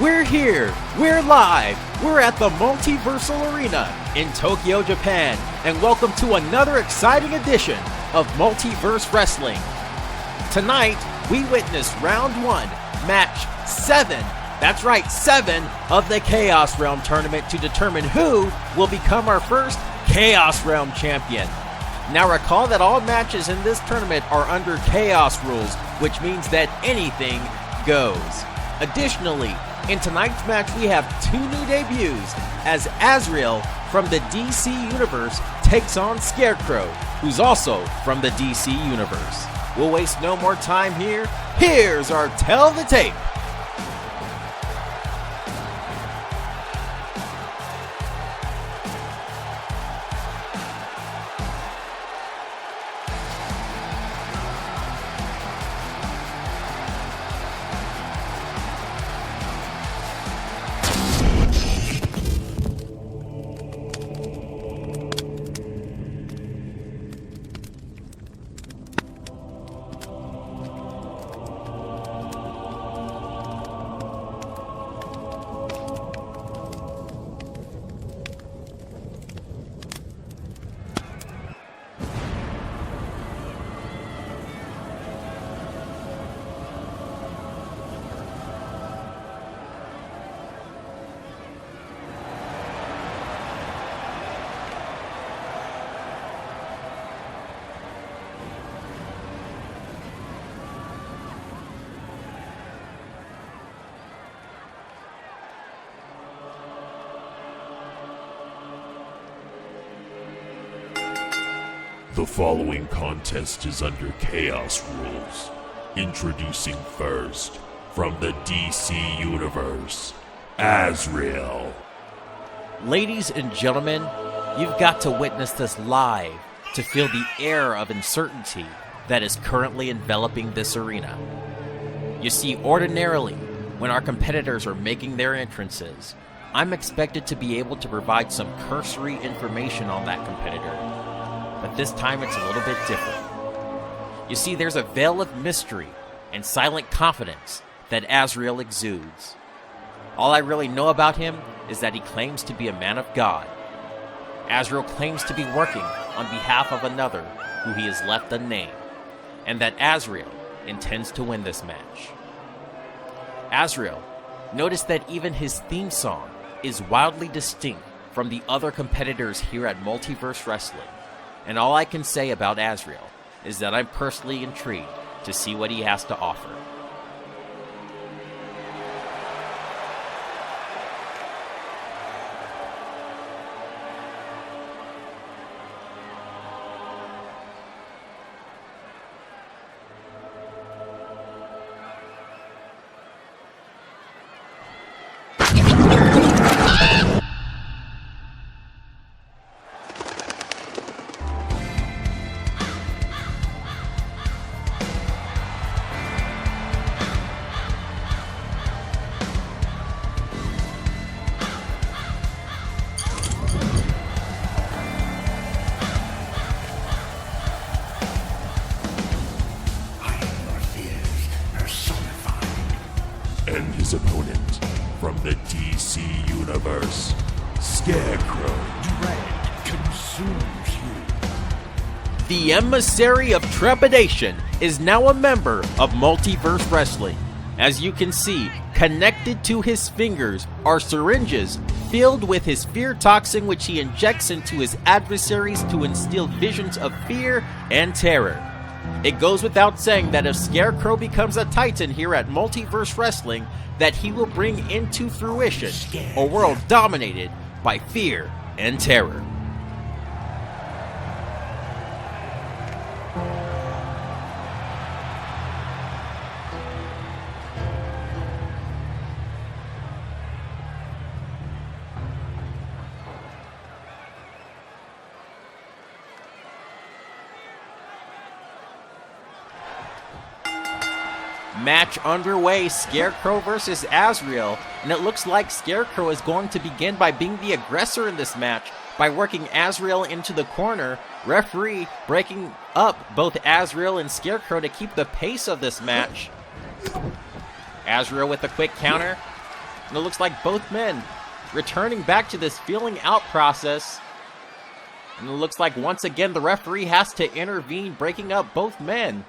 We're here, we're live, we're at the Multiversal Arena in Tokyo, Japan, and welcome to another exciting edition of Multiverse Wrestling. Tonight, we witness round 1, match 7, that's right, 7 of the Chaos Realm tournament to determine who will become our first Chaos Realm champion. Now recall that all matches in this tournament are under Chaos rules, which means that anything goes. Additionally, in tonight's match we have 2 new debuts as Azrael from the DC Universe takes on Scarecrow, who's also from the DC Universe. We'll waste no more time here. Here's our Tell the Tape. The following contest is under Chaos rules. Introducing first, from the DC Universe, Azrael. Ladies and gentlemen, you've got to witness this live to feel the air of uncertainty that is currently enveloping this arena. You see, ordinarily, when our competitors are making their entrances, I'm expected to be able to provide some cursory information on that competitor. But this time it's a little bit different. You see, there's a veil of mystery and silent confidence that Azrael exudes. All I really know about him is that he claims to be a man of God. Azrael claims to be working on behalf of another who he has left unnamed, and that Azrael intends to win this match. Azrael, notice that even his theme song is wildly distinct from the other competitors here at Multiverse Wrestling. And all I can say about Azrael is that I'm personally intrigued to see what he has to offer. And his opponent, from the DC Universe, Scarecrow. Dread consumes you. The emissary of trepidation is now a member of Multiverse Wrestling. As you can see, connected to his fingers are syringes filled with his fear toxin, which he injects into his adversaries to instill visions of fear and terror. It goes without saying that if Scarecrow becomes a titan here at Multiverse Wrestling, that he will bring into fruition a world dominated by fear and terror. Match underway, Scarecrow versus Azrael, and it looks like Scarecrow is going to begin by being the aggressor in this match by working Azrael into the corner, referee breaking up both Azrael and Scarecrow to keep the pace of this match. Azrael with a quick counter. And it looks like both men returning back to this feeling out process. And it looks like once again the referee has to intervene, breaking up both men.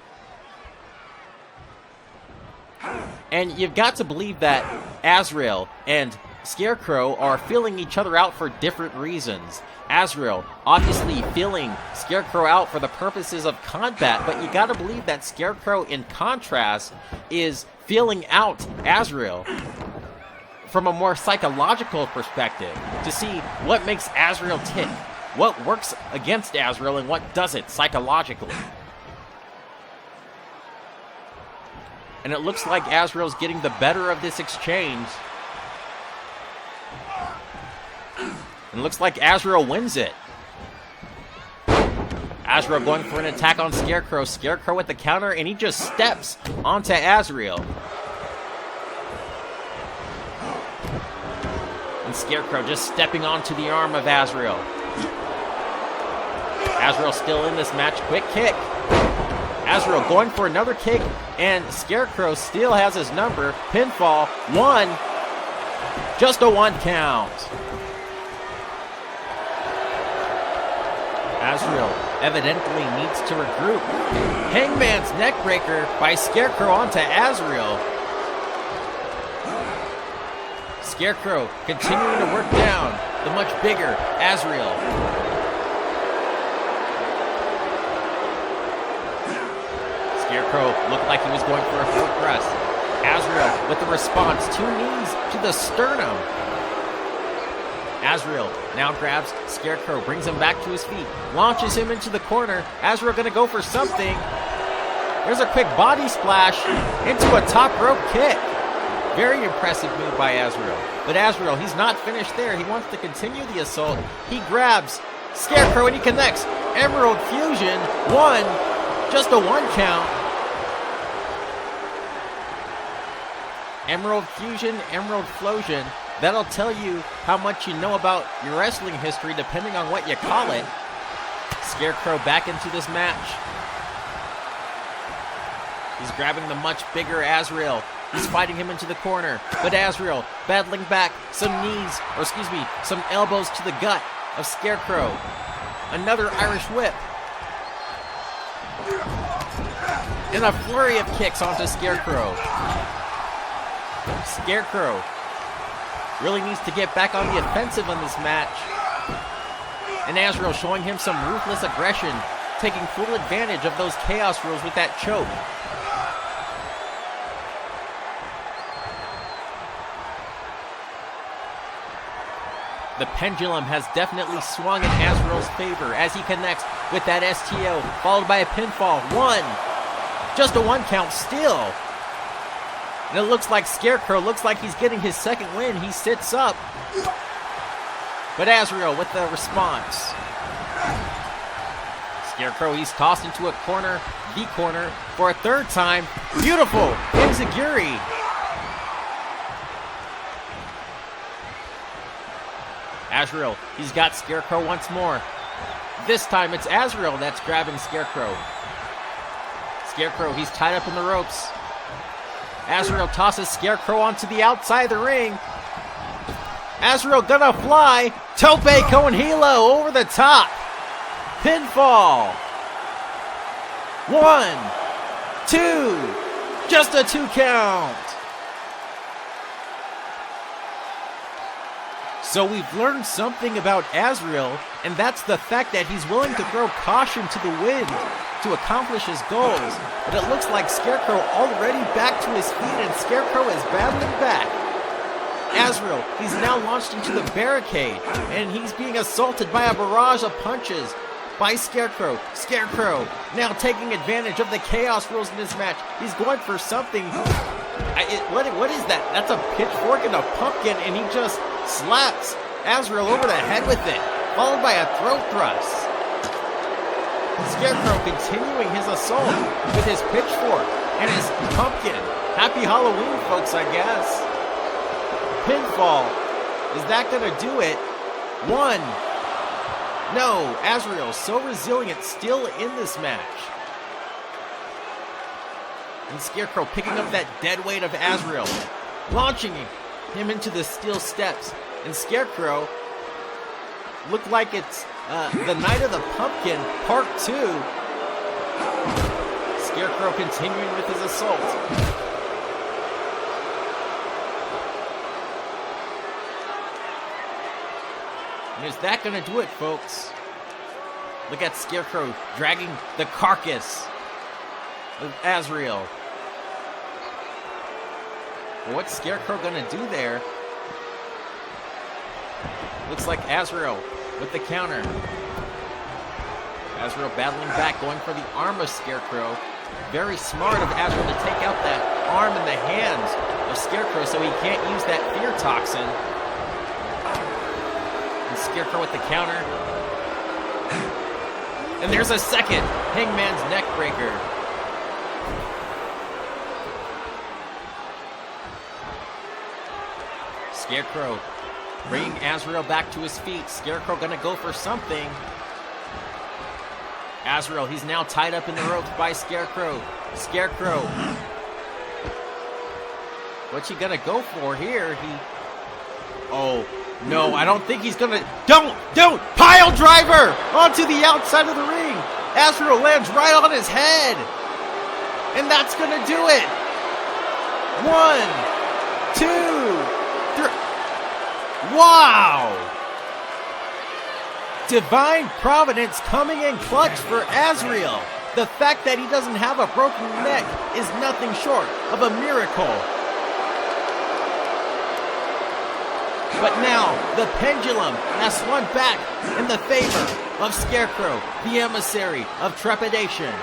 And you've got to believe that Azrael and Scarecrow are feeling each other out for different reasons. Azrael obviously feeling Scarecrow out for the purposes of combat, but you gotta believe that Scarecrow, in contrast, is feeling out Azrael from a more psychological perspective to see what makes Azrael tick, what works against Azrael and what doesn't psychologically. And it looks like Azrael's getting the better of this exchange. And it looks like Azrael wins it. Azrael going for an attack on Scarecrow. Scarecrow with the counter, and he just steps onto Azrael. And Scarecrow just stepping onto the arm of Azrael. Azrael still in this match. Quick kick. Azrael going for another kick, and Scarecrow still has his number. Pinfall, 1. Just a 1 count. Azrael evidently needs to regroup. Hangman's neckbreaker by Scarecrow onto Azrael. Scarecrow continuing to work down the much bigger Azrael. Scarecrow looked like he was going for a full thrust. Azrael with the response, 2 knees to the sternum. Azrael now grabs Scarecrow, brings him back to his feet, launches him into the corner. Azrael gonna go for something. There's a quick body splash into a top rope kick. Very impressive move by Azrael. But Azrael, he's not finished there. He wants to continue the assault. He grabs Scarecrow and he connects. Emerald Fusion, 1. Just a 1 count. Emerald Fusion, Emerald Flosion. That'll tell you how much you know about your wrestling history depending on what you call it. Scarecrow back into this match. He's grabbing the much bigger Azrael. He's fighting him into the corner. But Azrael battling back. Some knees, or excuse me, some elbows to the gut of Scarecrow. Another Irish whip. And a flurry of kicks onto Scarecrow. Scarecrow really needs to get back on the offensive in this match. And Azrael showing him some ruthless aggression, taking full advantage of those chaos rules with that choke. The pendulum has definitely swung in Azrael's favor as he connects with that STO, followed by a pinfall. 1. Just a 1 count still. And it looks like Scarecrow looks like he's getting his second win. He sits up. But Azrael with the response. Scarecrow, he's tossed into a corner, the corner, for a third time. Beautiful! Enziguri. Azrael, he's got Scarecrow once more. This time it's Azrael that's grabbing Scarecrow. Scarecrow, he's tied up in the ropes. Azrael tosses Scarecrow onto the outside of the ring. Azrael gonna fly. Tope con hilo over the top. Pinfall. 1, 2. Just a 2 count. So we've learned something about Azrael, and that's the fact that he's willing to throw caution to the wind to accomplish his goals. But it looks like Scarecrow already back to his feet, and Scarecrow is battling back. Azrael, he's now launched into the barricade, and he's being assaulted by a barrage of punches by Scarecrow. Scarecrow now taking advantage of the chaos rules in this match. He's going for something. What is that? That's a pitchfork and a pumpkin, and he just slaps Azrael over the head with it, followed by a throat thrust. Scarecrow continuing his assault with his pitchfork and his pumpkin. Happy Halloween, folks, I guess. Pinfall. Is that going to do it? 1. No, Azrael, so resilient, still in this match. And Scarecrow picking up that dead weight of Azrael, launching him into the steel steps. And Scarecrow looked like it's the Night of the Pumpkin Part 2. Scarecrow continuing with his assault. And is that going to do it, folks? Look at Scarecrow dragging the carcass of Azrael. Well, what's Scarecrow going to do there? Looks like Azrael with the counter. Azrael battling back, going for the arm of Scarecrow. Very smart of Azrael to take out that arm in the hands of Scarecrow so he can't use that fear toxin. And Scarecrow with the counter. And there's a second Hangman's Neckbreaker. Scarecrow bringing Azrael back to his feet. Scarecrow gonna go for something. Azrael, he's now tied up in the ropes by Scarecrow. Scarecrow. What's he gonna go for here? Oh, no, I don't think he's gonna... Don't! Pile driver! Onto the outside of the ring! Azrael lands right on his head! And that's gonna do it! 1, 2, 3... Wow! Divine Providence coming in clutch for Azrael. The fact that he doesn't have a broken neck is nothing short of a miracle. But now, the pendulum has swung back in the favor of Scarecrow, the emissary of trepidation.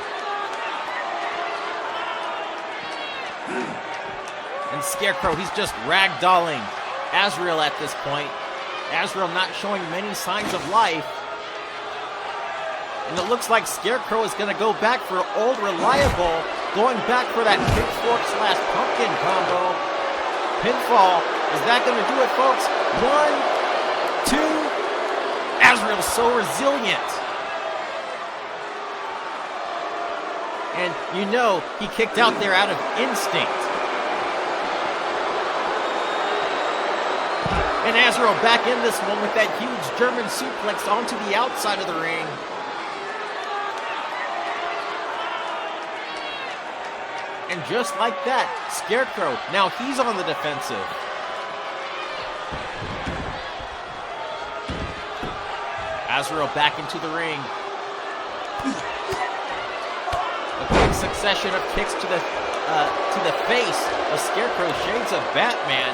And Scarecrow, he's just ragdolling Azrael at this point. Azrael not showing many signs of life. And it looks like Scarecrow is going to go back for Old Reliable, going back for that pitchfork/pumpkin combo. Pinfall. Is that going to do it, folks? 1, 2. Azrael's so resilient. And you know he kicked out there out of instinct. And Azrael back in this one with that huge German suplex onto the outside of the ring. And just like that, Scarecrow, now he's on the defensive. Azrael back into the ring. A quick succession of kicks to the face of Scarecrow, shades of Batman.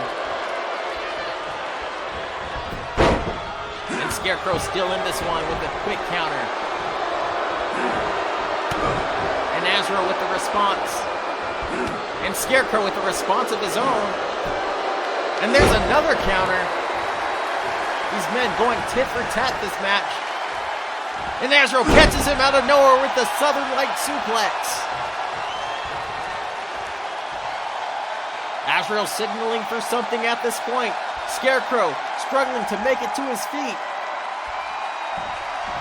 And Scarecrow still in this one with a quick counter. And Azrael with the response. And Scarecrow with a response of his own. And there's another counter. These men going tit for tat this match. And Azrael catches him out of nowhere with the Southern Light suplex. Azrael signaling for something at this point. Scarecrow struggling to make it to his feet.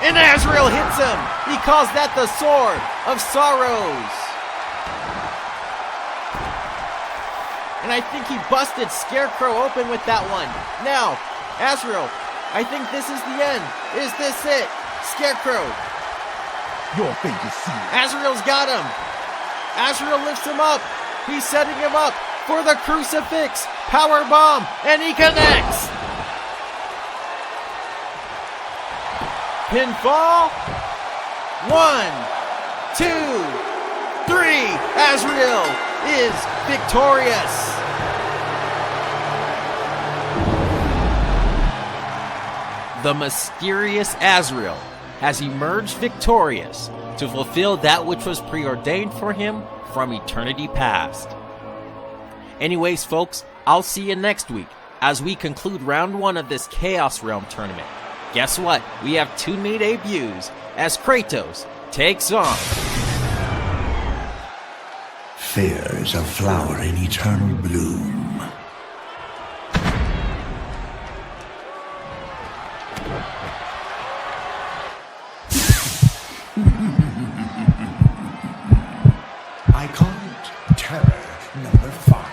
And Azrael hits him. He calls that the Sword of Sorrows. And I think he busted Scarecrow open with that one. Now, Azrael, I think this is the end. Is this it? Scarecrow. Your fate is sealed. Azrael's got him. Azrael lifts him up. He's setting him up for the crucifix. Power bomb. And he connects. Pinfall. 1, 2, 3. Azrael is victorious. The mysterious Azrael has emerged victorious to fulfill that which was preordained for him from eternity past. Anyways, folks, I'll see you next week as we conclude round 1 of this Chaos Realm tournament. Guess what? We have 2 new debuts as Kratos takes on... Fear is a flower in eternal bloom. I call it Terror number 5.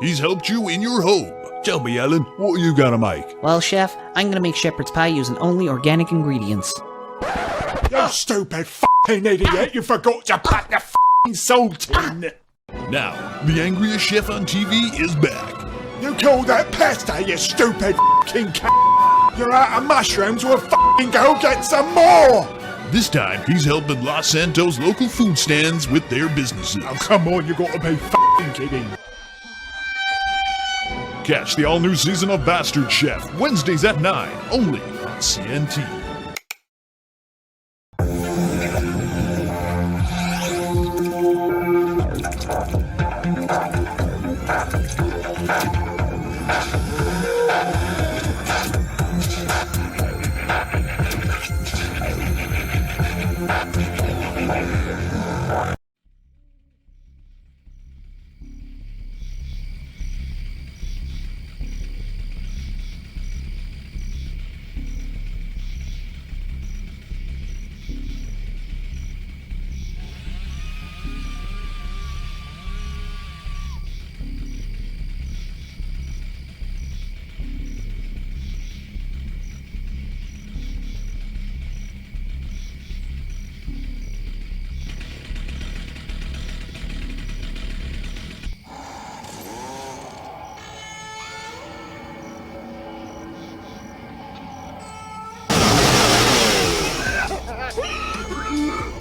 He's helped you in your home. Tell me, Ellen, what are you gonna make? Well, Chef, I'm gonna make shepherd's pie using only organic ingredients. You stupid f***ing idiot! You forgot to put the f***ing salt in! Now, the angriest chef on TV is back. You call that pasta, you stupid f***ing c***! You're out of mushrooms, we'll f***ing go get some more! This time, he's helping Los Santos local food stands with their businesses. Oh, come on, you gotta be f***ing kidding! Catch the all-new season of Bastard Chef, Wednesdays at 9, only on CNT.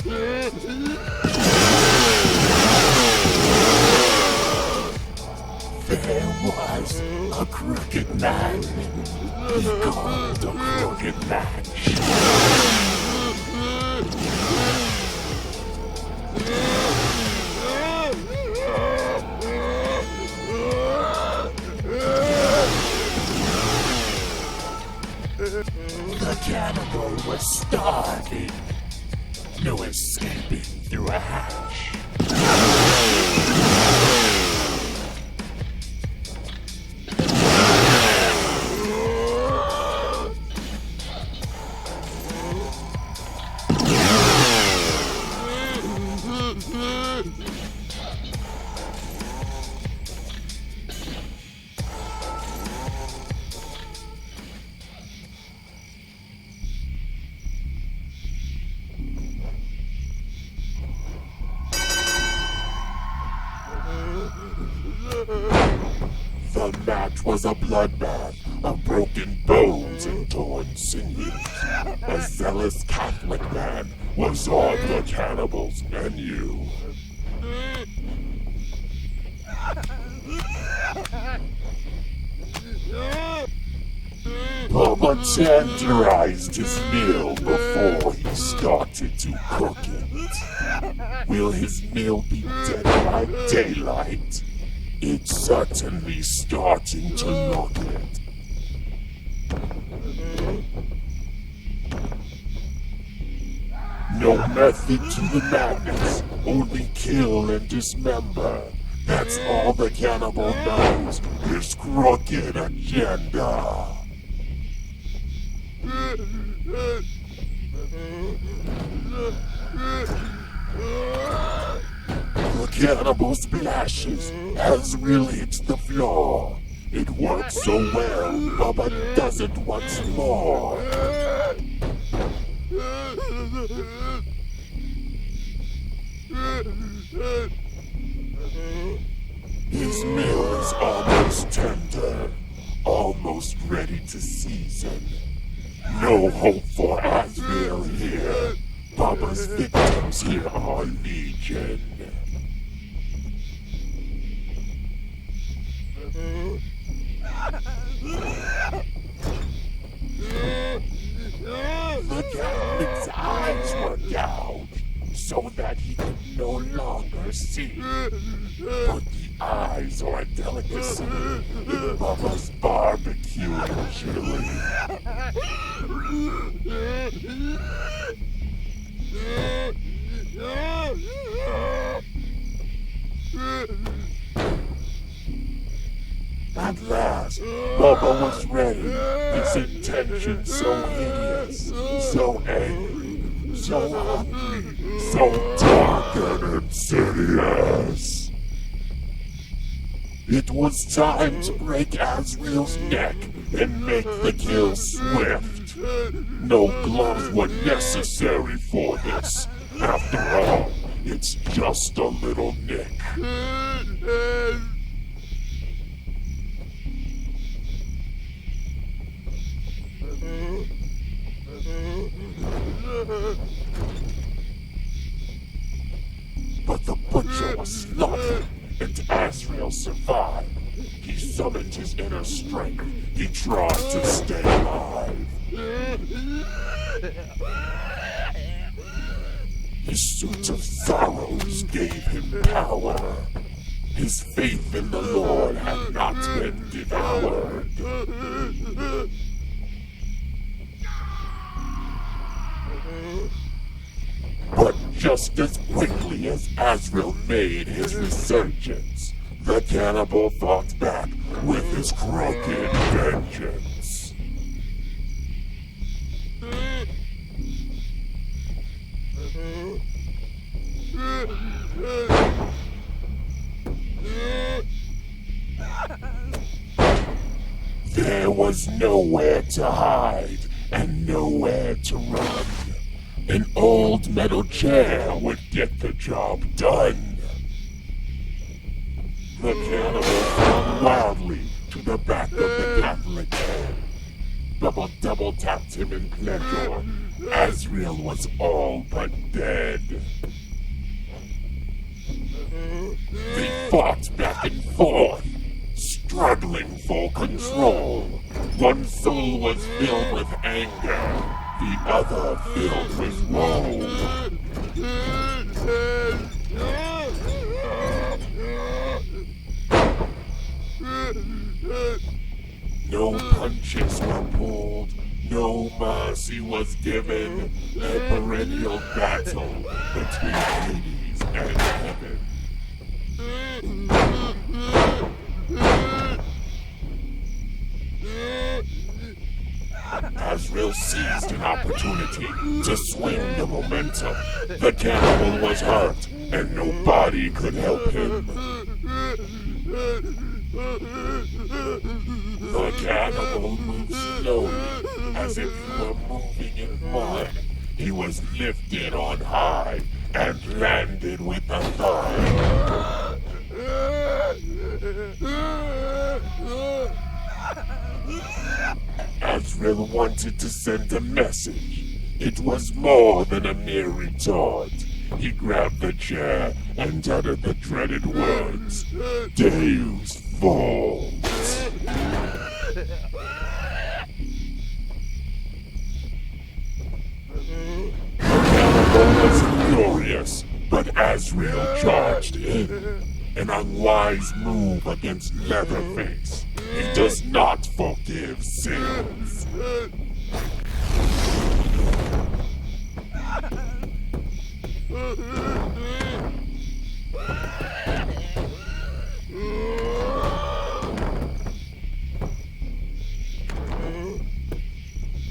There was a crooked man. He called the crooked match. The cannibal was starving. No escaping through a hatch. The match was a bloodbath of broken bones and torn sinews. A zealous Catholic man was on the cannibal's menu. Bubba tenderized his meal before he started to cook it. Will his meal be dead by daylight? It's certainly starting to look it. No method to the madness, only kill and dismember. That's all the cannibal knows, his crooked agenda. The cannibal splashes. Azrael hits the floor. It works so well, Bubba does it once more. His meal is almost tender, almost ready to season. No hope for Azrael here. Bubba's victims here are legion. The Catholic's eyes were gouged, so that he could no longer see. But the eyes are a delicacy in Bubba's barbecue chili. At last, Bubba was ready, his intention so hideous, so angry, so hungry, so dark and insidious. It was time to break Azrael's neck and make the kill swift. No gloves were necessary for this. After all, it's just a little nick. But the butcher was slaughtered, and Azrael survived. He summoned his inner strength. He tried to stay alive. His suit of sorrows gave him power. His faith in the Lord had not been devoured. But just as quickly as Azrael made his resurgence, the cannibal fought back with his crooked vengeance. There was nowhere to hide and nowhere to run. An old metal chair would get the job done. The cannibal flung wildly to the back of the Catholic head. Double tapped him in pleasure. Azrael was all but dead. They fought back and forth, struggling for control. One soul was filled with anger, the other filled with woe. No punches were pulled, no mercy was given. A perennial battle between Hades and heaven. Azrael seized an opportunity to swing the momentum. The cannibal was hurt, and nobody could help him. The cannibal moved slowly, as if he were moving in mud. He was lifted on high and landed with a thud. Azrael wanted to send a message. It was more than a mere retort. He grabbed the chair and uttered the dreaded words, Deus Vult. The cannibal was furious, but Azrael charged in. An unwise move against Leatherface. He does not forgive sins.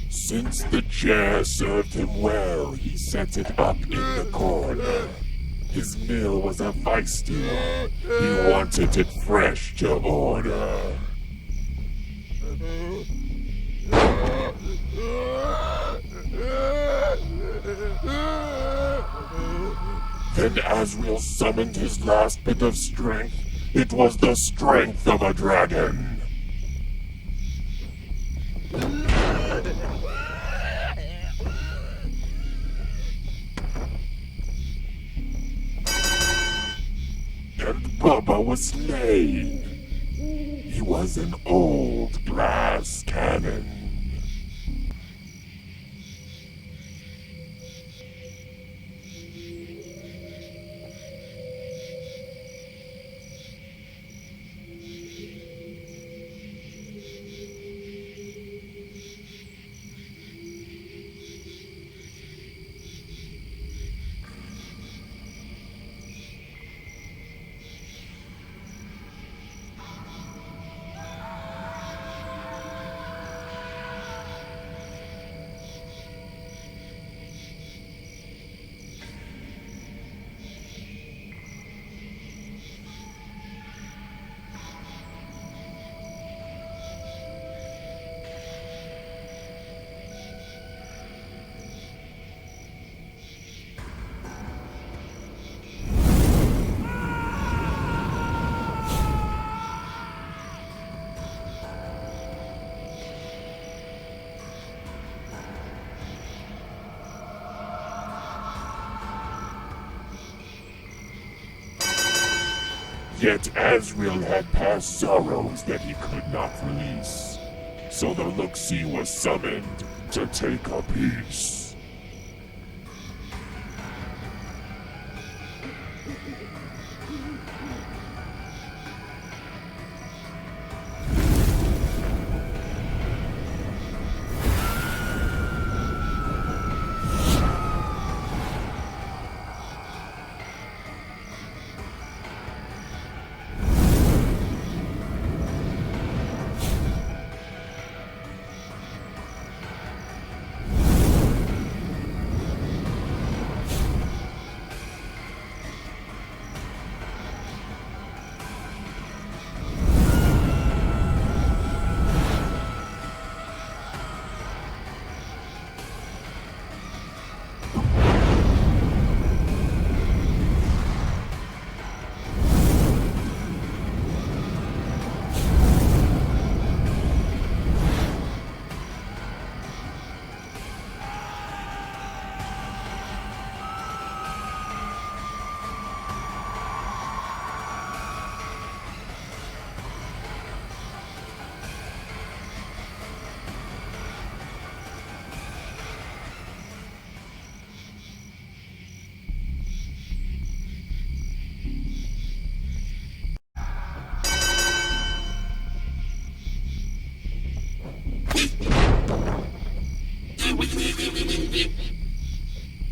Since the chair served him well, he set it up in the corner. His meal was a feisty one. He wanted it fresh to order. Then Azrael summoned his last bit of strength. It was the strength of a dragon. And Bubba was slain. He was an old glass cannon. Yet Azrael had past sorrows that he could not release. So the Look-See was summoned to take a peace.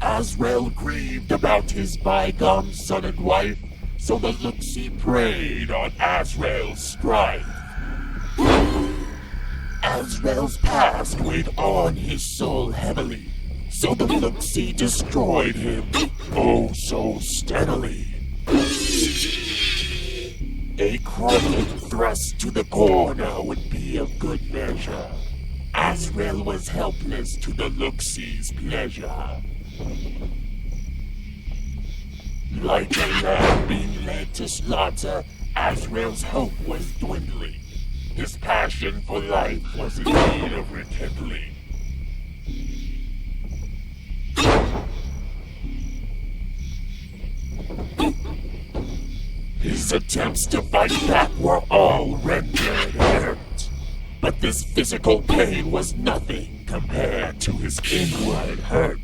Azrael grieved about his bygone son and wife, so the Look-See preyed on Azrael's strife. Azrael's past weighed on his soul heavily, so the Look-See destroyed him, oh so steadily. A crooked thrust to the corner would be a good measure. Azrael was helpless to the Look-See's pleasure. Like a lamb being led to slaughter, Azrael's hope was dwindling. His passion for life was in need of rekindling. His attempts to fight back were all rendered hurt. But this physical pain was nothing compared to his inward hurt.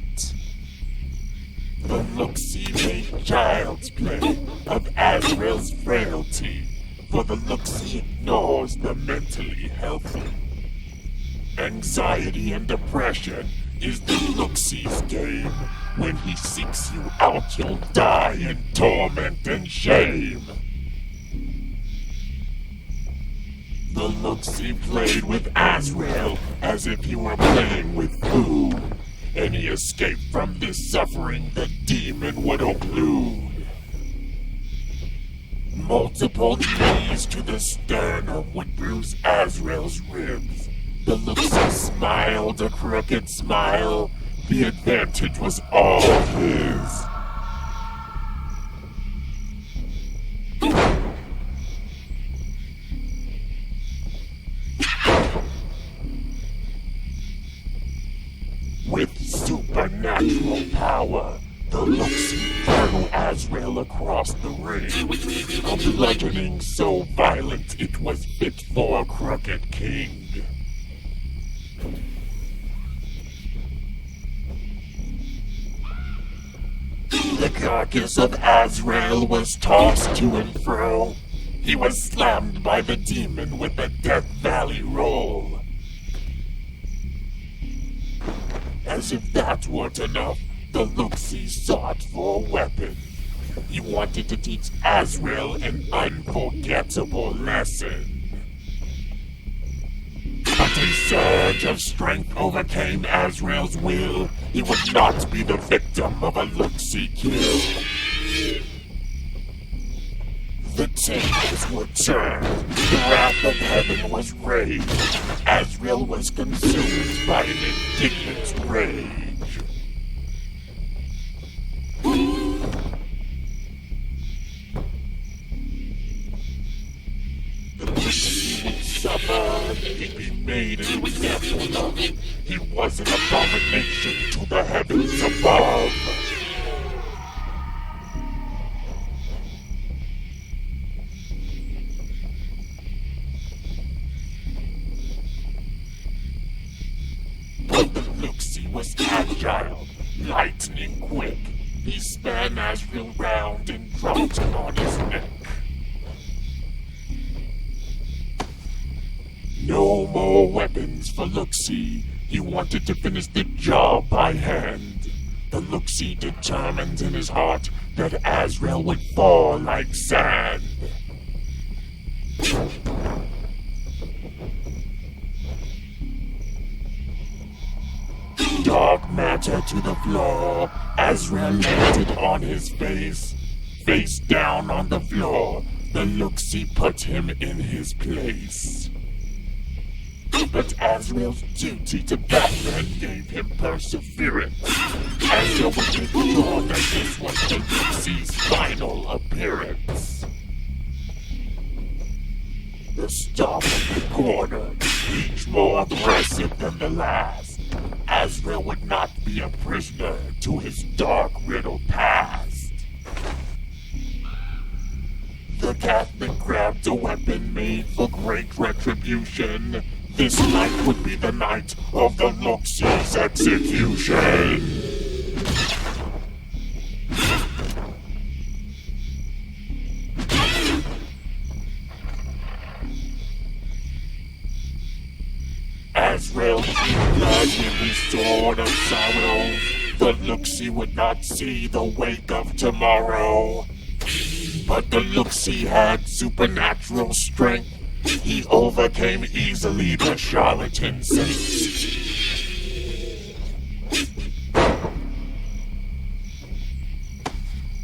The Look-See made child's play of Azrael's frailty, for the Look-See ignores the mentally healthy. Anxiety and depression is the Look-See's game. When he seeks you out, you'll die in torment and shame. The Look-See played with Azrael as if he were playing with food. Any escape from this suffering the demon would occlude. Multiple knees to the sternum would bruise Azrael's ribs. The Look-See smiled a crooked smile. The advantage was all his. With supernatural power, the Look-See threw Azrael across the ring, a bludgeoning so violent it was fit for a crooked king. The carcass of Azrael was tossed to and fro. He was slammed by the demon with a Death Valley roll. As if that weren't enough, the Look-See sought for a weapon. He wanted to teach Azrael an unforgettable lesson. But a surge of strength overcame Azrael's will. He would not be the victim of a Look-See kill. The tables were turned. The wrath of heaven was raised. Azrael was consumed by an indignant rage. The Look-See would suffer, he'd be made an example of. He was an abomination to the heavens above. style, lightning quick. He spun Azrael round and dropped him on his neck. No more weapons for Looksee. He wanted to finish the job by hand. The Looksee determined in his heart that Azrael would fall like sand. Dark matter to the floor. Azrael landed on his face. Face down on the floor. The Looksee put him in his place. But Azrael's duty to Batman gave him perseverance. Azrael would make sure that this was the Looksee's final appearance. The stop of the corner, each more aggressive than the last. Azrael would not be a prisoner to his dark riddle past. The Catholic grabbed a weapon made for great retribution. This night would be the night of the Looksee's execution. Azrael drew blood in his sword of sorrow. The Looksee would not see the wake of tomorrow. But the Looksee had supernatural strength. He overcame easily the charlatan saint.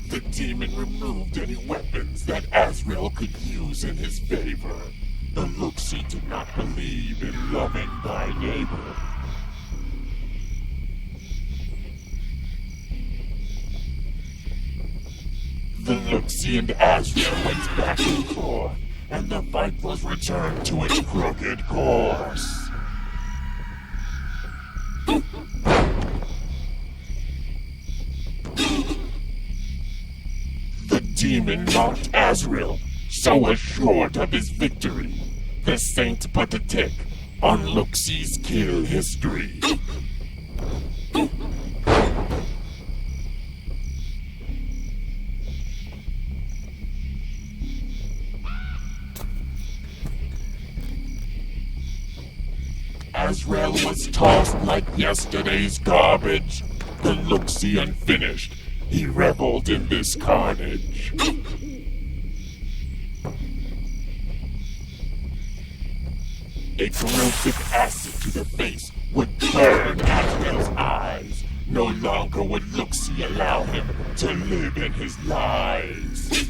The demon removed any weapons that Azrael could use in his favor. The Looksee did not believe in loving thy neighbor. The Looksee and Azrael went back and forth, and the fight was returned to its crooked course. The demon mocked Azrael, so assured of his victory. The saint put a tick on Looksee's kill history. Azrael was tossed like yesterday's garbage. The Looksee unfinished. He reveled in this carnage. A corrosive acid to the face would burn Azrael's eyes. No longer would Looksee allow him to live in his lies.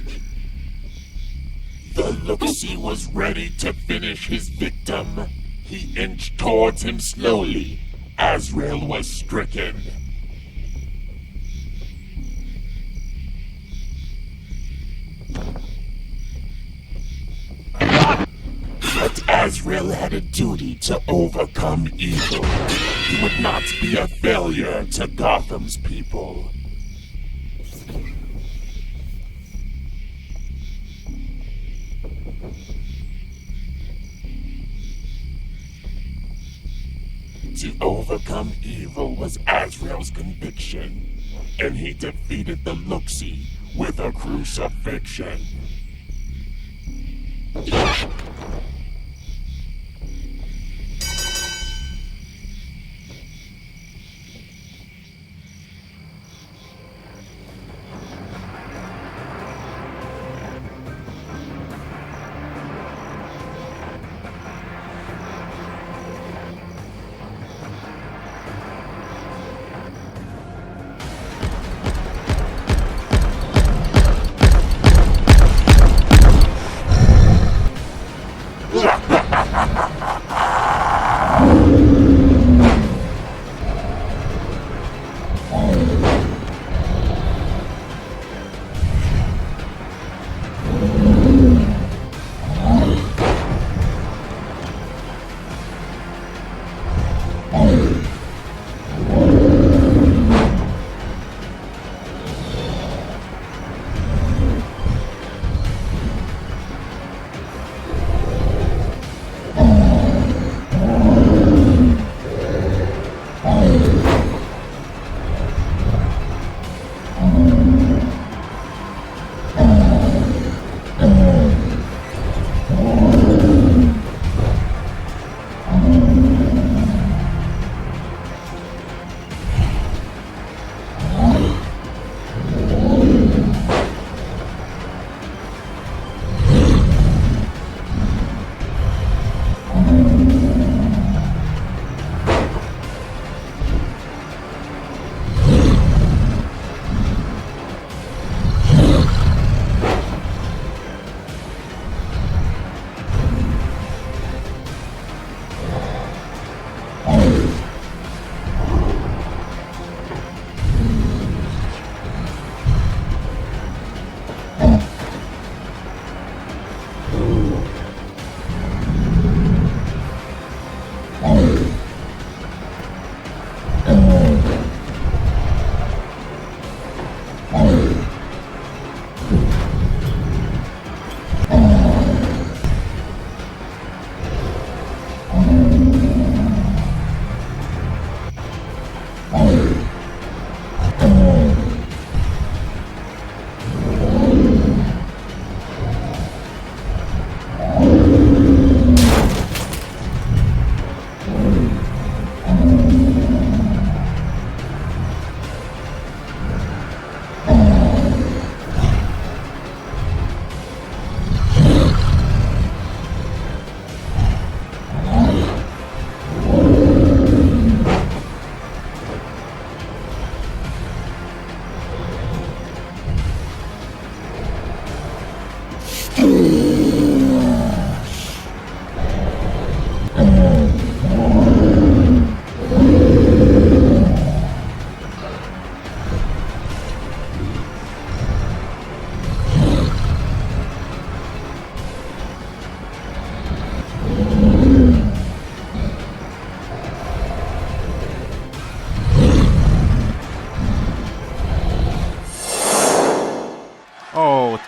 The Looksee was ready to finish his victim. He inched towards him slowly. Azrael was stricken. But Azrael had a duty to overcome evil. He would not be a failure to Gotham's people. To overcome evil was Azrael's conviction, and he defeated the Looksee with a crucifixion.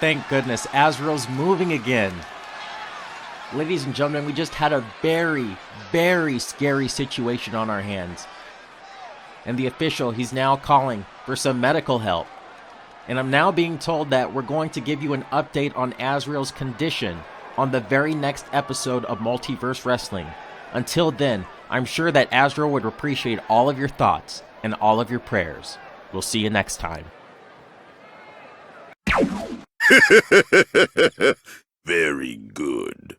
thank goodness, Azrael's moving again. Ladies and gentlemen, we just had a very, very scary situation on our hands. And the official, he's now calling for some medical help. And I'm now being told that we're going to give you an update on Azrael's condition on the very next episode of Multiverse Wrestling. Until then, I'm sure that Azrael would appreciate all of your thoughts and all of your prayers. We'll see you next time. Very good.